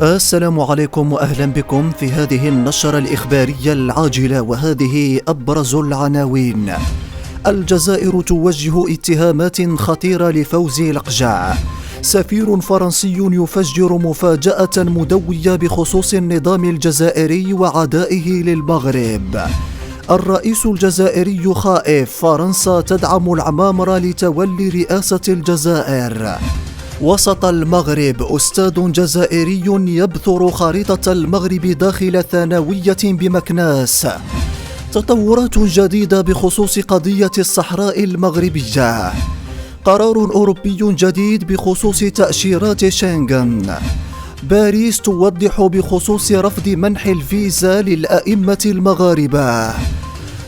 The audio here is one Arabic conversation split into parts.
السلام عليكم وأهلا بكم في هذه النشرة الإخبارية العاجلة، وهذه أبرز العناوين. الجزائر توجه اتهامات خطيرة لفوزي لقجع. سفير فرنسي يفجر مفاجأة مدوية بخصوص النظام الجزائري وعدائه للمغرب. الرئيس الجزائري خائف، فرنسا تدعم العمامرة لتولي رئاسة الجزائر. وسط المغرب، أستاذ جزائري يبثر خريطة المغرب داخل ثانوية بمكناس. تطورات جديدة بخصوص قضية الصحراء المغربية. قرار أوروبي جديد بخصوص تأشيرات شنغن. باريس توضح بخصوص رفض منح الفيزا للأئمة المغاربة.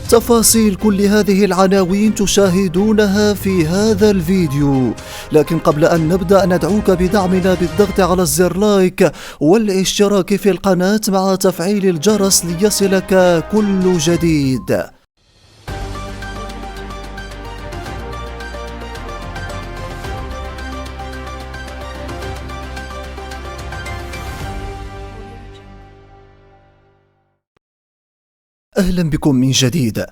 تفاصيل كل هذه العناوين تشاهدونها في هذا الفيديو، لكن قبل أن نبدأ ندعوك بدعمنا بالضغط على الزر لايك والاشتراك في القناة مع تفعيل الجرس ليصلك كل جديد. أهلا بكم من جديد.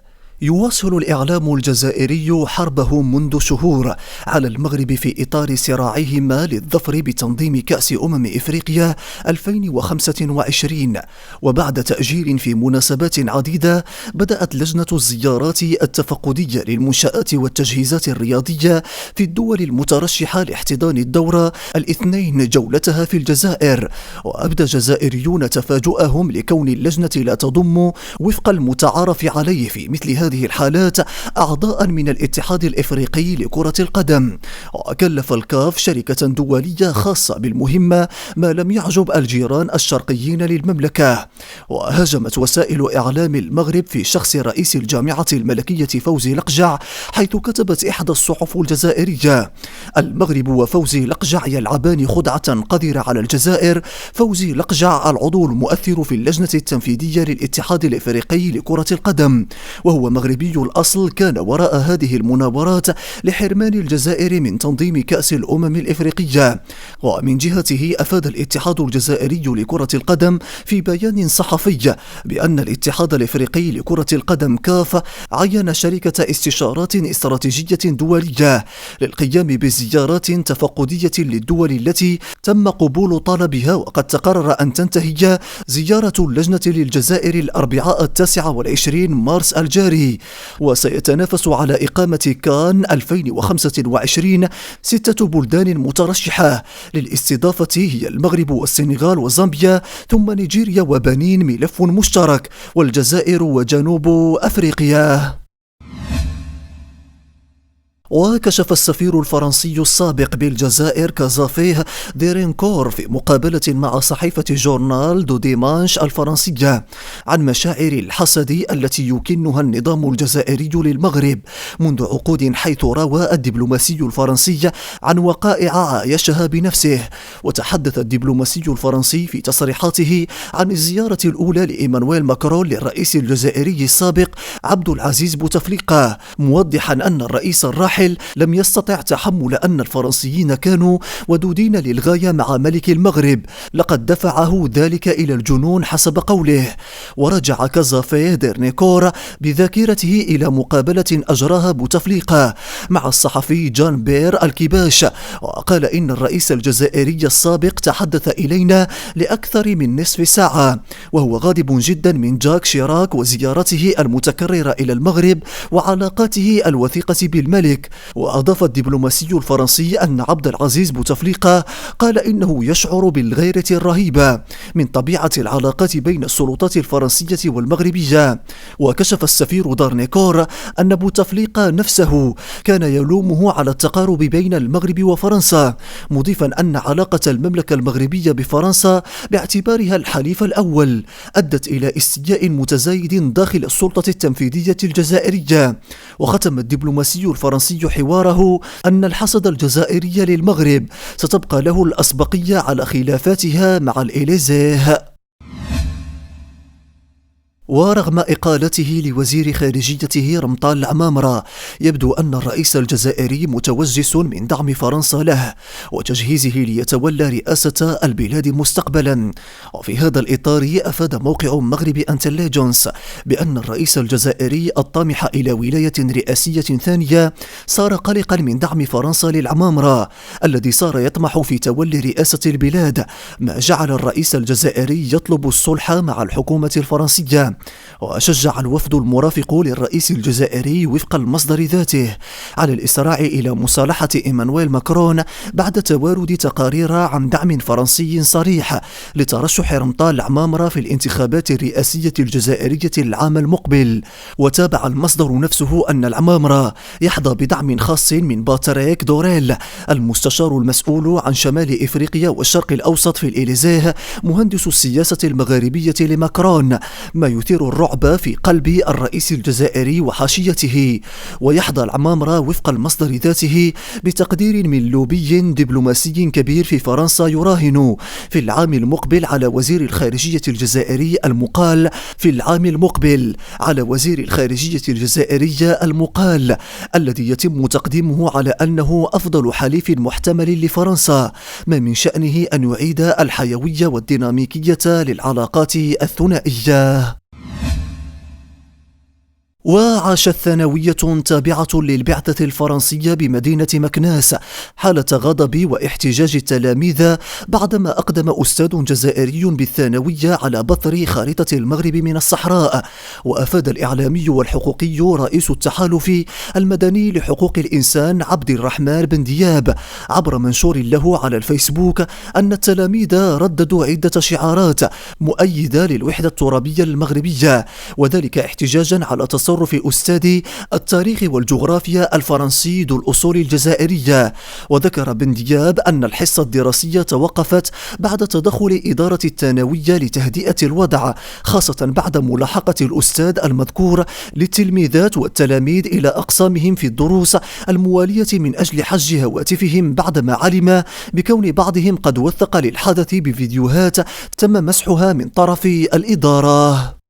يواصل الإعلام الجزائري حربه منذ شهور على المغرب في إطار صراعهما للظفر بتنظيم كأس إفريقيا 2025، وبعد تأجيل في مناسبات عديدة بدأت لجنة الزيارات التفقدية للمنشآت والتجهيزات الرياضية في الدول المترشحة لاحتضان الدورة الاثنين جولتها في الجزائر، وأبدى جزائريون تفاجؤهم لكون اللجنة لا تضم وفق المتعارف عليه في مثل هذه الحالات أعضاء من الاتحاد الإفريقي لكرة القدم. وكلف الكاف شركة دولية خاصة بالمهمة، ما لم يعجب الجيران الشرقيين للمملكة. وهاجمت وسائل إعلام المغرب في شخص رئيس الجامعة الملكية فوزي لقجع، حيث كتبت إحدى الصحف الجزائرية: المغرب وفوزي لقجع يلعبان خدعة قذرة على الجزائر. فوزي لقجع العضو المؤثر في اللجنة التنفيذية للاتحاد الإفريقي لكرة القدم، وهو مغربي الأصل، كان وراء هذه المناورات لحرمان الجزائر من تنظيم كأس الأمم الإفريقية. ومن جهته أفاد الاتحاد الجزائري لكرة القدم في بيان صحفي بأن الاتحاد الإفريقي لكرة القدم كاف عين شركة استشارات استراتيجية دولية للقيام بزيارات تفقدية للدول التي تم قبول طلبها، وقد تقرر أن تنتهي زيارة اللجنة للجزائر الأربعاء 29 مارس الجاري. وسيتنافس على إقامة كان 2025 6 بلدان مترشحة للاستضافة، هي المغرب والسنغال وزامبيا، ثم نيجيريا وبنين ملف مشترك، والجزائر وجنوب أفريقيا. وكشف السفير الفرنسي السابق بالجزائر كازافيه ديرينكور في مقابلة مع صحيفة جورنال دو ديمانش الفرنسية عن مشاعر الحسد التي يكنها النظام الجزائري للمغرب منذ عقود، حيث روى الدبلوماسي الفرنسي عن وقائع عايشها بنفسه. وتحدث الدبلوماسي الفرنسي في تصريحاته عن الزيارة الأولى لإيمانويل ماكرون للرئيس الجزائري السابق عبد العزيز بوتفليقة، موضحا أن الرئيس الراحل لم يستطع تحمل أن الفرنسيين كانوا ودودين للغاية مع ملك المغرب، لقد دفعه ذلك إلى الجنون حسب قوله. ورجع كازافيه ديرنيكور بذاكرته إلى مقابلة أجراها بوتفليقة مع الصحفي جان بير الكباش، وقال إن الرئيس الجزائري السابق تحدث إلينا لأكثر من نصف ساعة، وهو غاضب جدا من جاك شيراك وزيارته المتكررة إلى المغرب وعلاقاته الوثيقة بالملك. وأضاف الدبلوماسي الفرنسي أن عبد العزيز بوتفليقة قال إنه يشعر بالغيرة الرهيبة من طبيعة العلاقات بين السلطات الفرنسية والمغربية. وكشف السفير دارنيكور أن بوتفليقة نفسه كان يلومه على التقارب بين المغرب وفرنسا، مضيفا أن علاقة المملكة المغربية بفرنسا باعتبارها الحليف الأول أدت إلى استياء متزايد داخل السلطة التنفيذية الجزائرية. وختم الدبلوماسي الفرنسي حواره أن الحسد الجزائري للمغرب ستبقى له الأسبقية على خلافاتها مع الإليزيه. ورغم إقالته لوزير خارجيته رمطان العمامرة، يبدو أن الرئيس الجزائري متوجس من دعم فرنسا له وتجهيزه ليتولى رئاسة البلاد مستقبلا. وفي هذا الإطار أفاد موقع مغرب انتليجنس بأن الرئيس الجزائري الطامح إلى ولاية رئاسية ثانية صار قلقا من دعم فرنسا للعمامرة الذي صار يطمح في تولي رئاسة البلاد، ما جعل الرئيس الجزائري يطلب الصلح مع الحكومة الفرنسية. وشجع الوفد المرافق للرئيس الجزائري وفق المصدر ذاته على الإسراع إلى مصالحة إيمانويل ماكرون بعد توارد تقارير عن دعم فرنسي صريح لترشح رمطان العمامرة في الانتخابات الرئاسية الجزائرية العام المقبل. وتابع المصدر نفسه أن العمامرة يحظى بدعم خاص من باتريك دوريل المستشار المسؤول عن شمال إفريقيا والشرق الأوسط في الإليزيه، مهندس السياسة المغاربية لماكرون، ما يثير الرعب في قلب الرئيس الجزائري وحاشيته. ويحظى العمامرة وفق المصدر ذاته بتقدير من لوبي دبلوماسي كبير في فرنسا يراهن في العام المقبل على وزير الخارجية الجزائري المقال الذي يتم تقديمه على أنه أفضل حليف محتمل لفرنسا، ما من شأنه أن يعيد الحيوية والديناميكية للعلاقات الثنائية. وعاشت ثانوية تابعة للبعثة الفرنسية بمدينة مكناس حالة غضب واحتجاج التلاميذ بعدما أقدم أستاذ جزائري بالثانوية على بثر خارطة المغرب من الصحراء. وأفاد الإعلامي والحقوقي رئيس التحالف المدني لحقوق الإنسان عبد الرحمن بن دياب عبر منشور له على الفيسبوك أن التلاميذ رددوا عدة شعارات مؤيدة للوحدة الترابية المغربية، وذلك احتجاجا على تصرف أستاذ التاريخ والجغرافيا الفرنسي ذو الأصول الجزائرية. وذكر بن دياب أن الحصة الدراسية توقفت بعد تدخل إدارة الثانوية لتهدئة الوضع، خاصة بعد ملاحقة الأستاذ المذكور للتلميذات والتلاميذ إلى أقسامهم في الدروس الموالية من أجل حج هواتفهم بعدما علم بكون بعضهم قد وثق للحدث بفيديوهات تم مسحها من طرف الإدارة.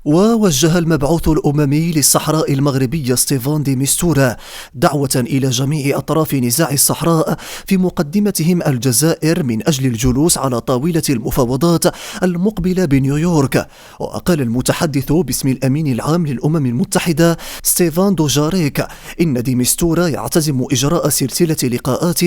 ووجه المبعوث الأممي للصحراء المغربية ستيفان دي ميستورا دعوة إلى جميع أطراف نزاع الصحراء في مقدمتهم الجزائر من أجل الجلوس على طاولة المفاوضات المقبلة بنيويورك. وقال المتحدث باسم الأمين العام للأمم المتحدة ستيفان دوجاريك إن دي ميستورا يعتزم إجراء سلسلة لقاءات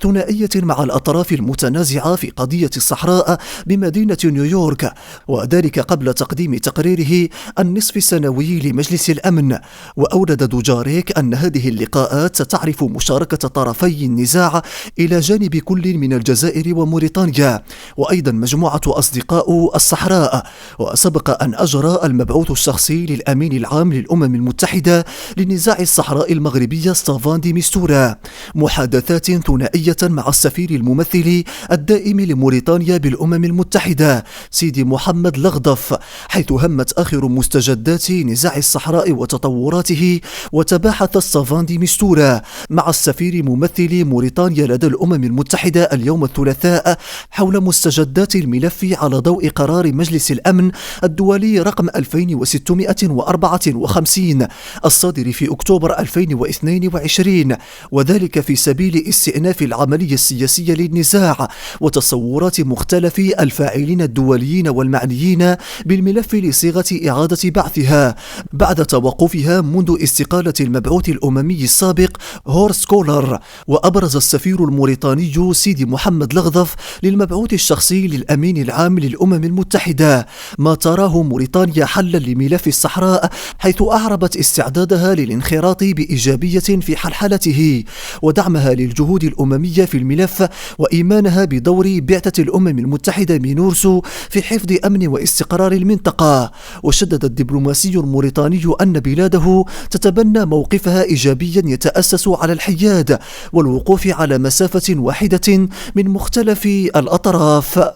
ثنائية مع الأطراف المتنازعة في قضية الصحراء بمدينة نيويورك، وذلك قبل تقديم تقريره النصف السنوي لمجلس الأمن. وأورد دوجاريك أن هذه اللقاءات ستعرف مشاركة طرفي النزاع إلى جانب كل من الجزائر وموريتانيا، وأيضا مجموعة أصدقاء الصحراء. وسبق أن أجرى المبعوث الشخصي للأمين العام للأمم المتحدة لنزاع الصحراء المغربية ستيفان دي ميستورا محادثات ثنائية مع السفير الممثل الدائم لموريتانيا بالأمم المتحدة سيدي محمد لغضف، حيث همت آخر مستجدات نزاع الصحراء وتطوراته. وتباحث ستيفان دي ميستورا مع السفير ممثل موريتانيا لدى الأمم المتحدة اليوم الثلاثاء حول مستجدات الملف على ضوء قرار مجلس الأمن الدولي رقم 2654 الصادر في أكتوبر 2022، وذلك في سبيل استئناف العملية السياسية للنزاع وتصورات مختلف الفاعلين الدوليين والمعنيين بالملف لصيغة إعادة بعثها بعد توقفها منذ استقالة المبعوث الأممي السابق هورست كولر. وأبرز السفير الموريتاني سيدي محمد لغضف للمبعوث الشخصي للأمين العام للأمم المتحدة ما تراه موريتانيا حلا لملف الصحراء، حيث أعربت استعدادها للانخراط بإيجابية في حلحلته ودعمها للجهود الأممية في الملف وإيمانها بدور بعثة الأمم المتحدة مينورسو في حفظ أمن واستقرار المنطقة. وشدد الدبلوماسي الموريتاني أن بلاده تتبنى موقفها إيجابيا يتأسس على الحياد والوقوف على مسافة واحدة من مختلف الأطراف.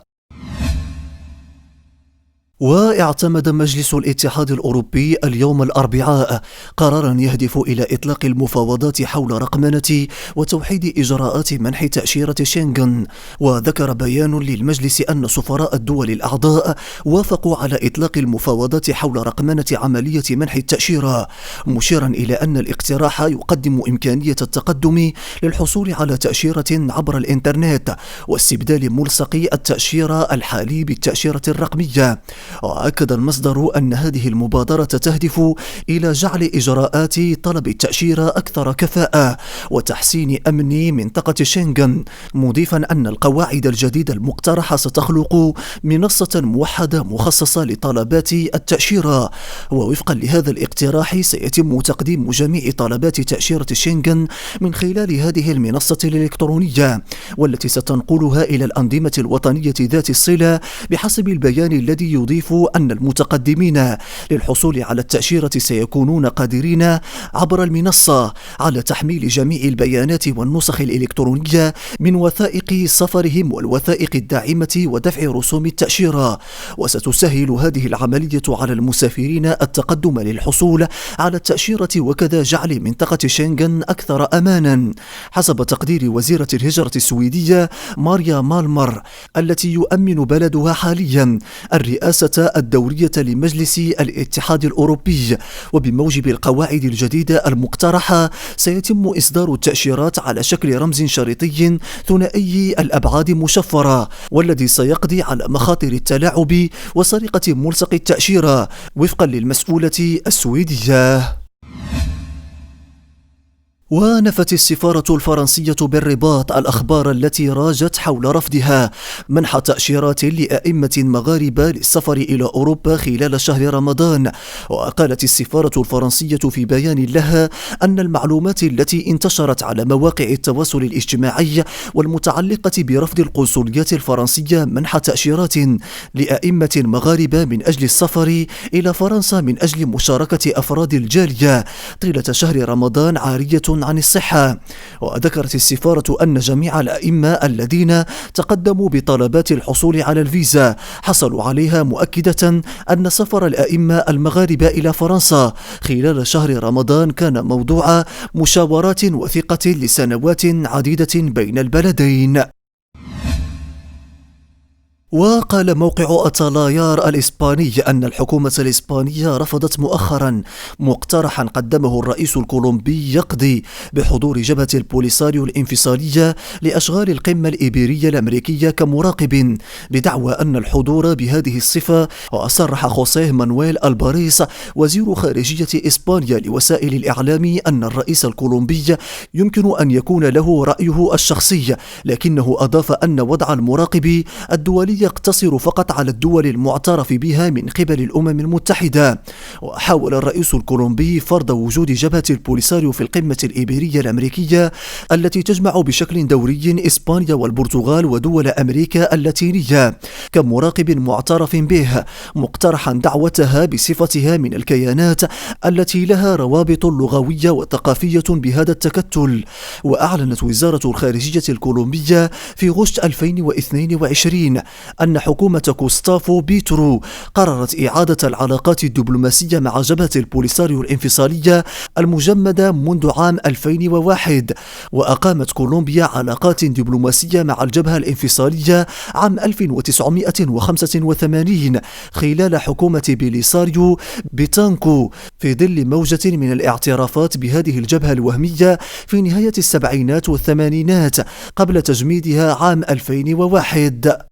واعتمد مجلس الاتحاد الأوروبي اليوم الأربعاء قرارا يهدف إلى إطلاق المفاوضات حول رقمنة وتوحيد إجراءات منح تأشيرة شنغن. وذكر بيان للمجلس أن سفراء الدول الأعضاء وافقوا على إطلاق المفاوضات حول رقمنة عملية منح التأشيرة، مشيرا إلى أن الاقتراح يقدم إمكانية التقدم للحصول على تأشيرة عبر الإنترنت واستبدال ملصق التأشيرة الحالي بالتأشيرة الرقمية. وأكد المصدر أن هذه المبادرة تهدف إلى جعل إجراءات طلب التأشيرة أكثر كفاءة وتحسين أمن منطقة شنغن، مضيفا أن القواعد الجديدة المقترحة ستخلق منصة موحدة مخصصة لطلبات التأشيرة. ووفقا لهذا الاقتراح سيتم تقديم جميع طلبات تأشيرة شنغن من خلال هذه المنصة الإلكترونية، والتي ستنقلها إلى الأنظمة الوطنية ذات الصلة، بحسب البيان الذي يضيف أن المتقدمين للحصول على التأشيرة سيكونون قادرين عبر المنصة على تحميل جميع البيانات والنسخ الإلكترونية من وثائق سفرهم والوثائق الداعمة ودفع رسوم التأشيرة. وستسهل هذه العملية على المسافرين التقدم للحصول على التأشيرة وكذا جعل منطقة شنغن أكثر أمانا، حسب تقدير وزيرة الهجرة السويدية ماريا مالمر التي يؤمن بلدها حاليا الرئاسة الدورية لمجلس الاتحاد الأوروبي. وبموجب القواعد الجديدة المقترحة سيتم إصدار التأشيرات على شكل رمز شريطي ثنائي الأبعاد مشفرة، والذي سيقضي على مخاطر التلاعب وسرقة ملصق التأشيرة وفقا للمسؤولة السويدية. ونفت السفارة الفرنسية بالرباط الأخبار التي راجت حول رفضها منح تأشيرات لأئمة مغاربة للسفر إلى أوروبا خلال شهر رمضان. وقالت السفارة الفرنسية في بيان لها أن المعلومات التي انتشرت على مواقع التواصل الاجتماعي والمتعلقة برفض القنصليات الفرنسية منح تأشيرات لأئمة مغاربة من أجل السفر إلى فرنسا من أجل مشاركة أفراد الجالية طيلة شهر رمضان عارية عن الصحة. وذكرت السفارة أن جميع الأئمة الذين تقدموا بطلبات الحصول على الفيزا حصلوا عليها، مؤكدة أن سفر الأئمة المغاربة إلى فرنسا خلال شهر رمضان كان موضوع مشاورات وثيقة لسنوات عديدة بين البلدين. وقال موقع التلايار الإسباني أن الحكومة الإسبانية رفضت مؤخرا مقترحا قدمه الرئيس الكولومبي يقضي بحضور جبهة البوليساريو الانفصالية لأشغال القمة الإيبيرية الأمريكية كمراقب، بدعوى أن الحضور بهذه الصفة. وصرح خوسيه مانويل الباريس وزير خارجية إسبانيا لوسائل الإعلام أن الرئيس الكولومبي يمكن أن يكون له رأيه الشخصي، لكنه أضاف أن وضع المراقب الدولي يقتصر فقط على الدول المعترف بها من قبل الأمم المتحدة. وحاول الرئيس الكولومبي فرض وجود جبهة البوليساريو في القمة الإيبيرية الأمريكية التي تجمع بشكل دوري إسبانيا والبرتغال ودول أمريكا اللاتينية كمراقب معترف به، مقترحا دعوتها بصفتها من الكيانات التي لها روابط لغوية وثقافية بهذا التكتل. وأعلنت وزارة الخارجية الكولومبية في غشت 2022 أن حكومة غوستافو بيترو قررت إعادة العلاقات الدبلوماسية مع جبهة البوليساريو الانفصالية المجمدة منذ عام 2001. وأقامت كولومبيا علاقات دبلوماسية مع الجبهة الانفصالية عام 1985 خلال حكومة بيليساريو بيتانكو، في ظل موجة من الاعترافات بهذه الجبهة الوهمية في نهاية السبعينات والثمانينات قبل تجميدها عام 2001.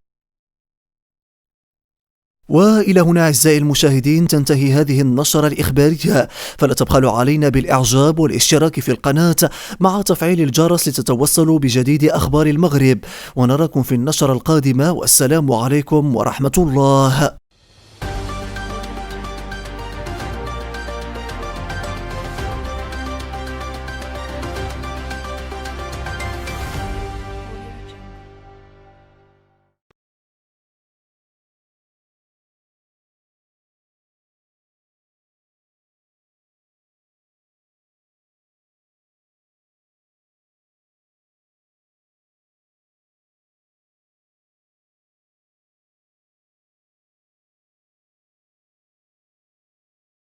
وإلى هنا أعزائي المشاهدين تنتهي هذه النشرة الإخبارية، فلا تبخلوا علينا بالإعجاب والاشتراك في القناة مع تفعيل الجرس لتتوصلوا بجديد أخبار المغرب، ونراكم في النشرة القادمة، والسلام عليكم ورحمة الله.